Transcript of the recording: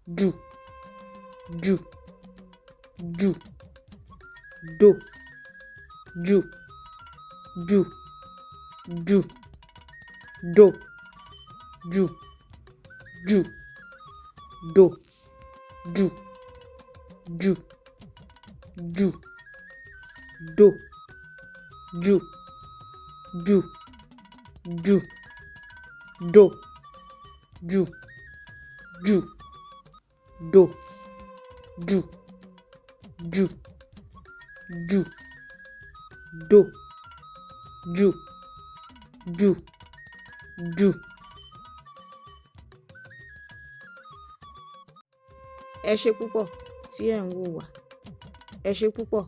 ju, ju, ju, do, ju, ju, ju, do, ju, ju, do, ju, ju, ju, do, ju, ju, ju, do, ju, ju, do, ju, ju, ju, do, ju, ju, ju. Ẹ ṣé púpọ̀ tí ẹ̀ ń wò wá. Ẹ ṣé púpọ̀.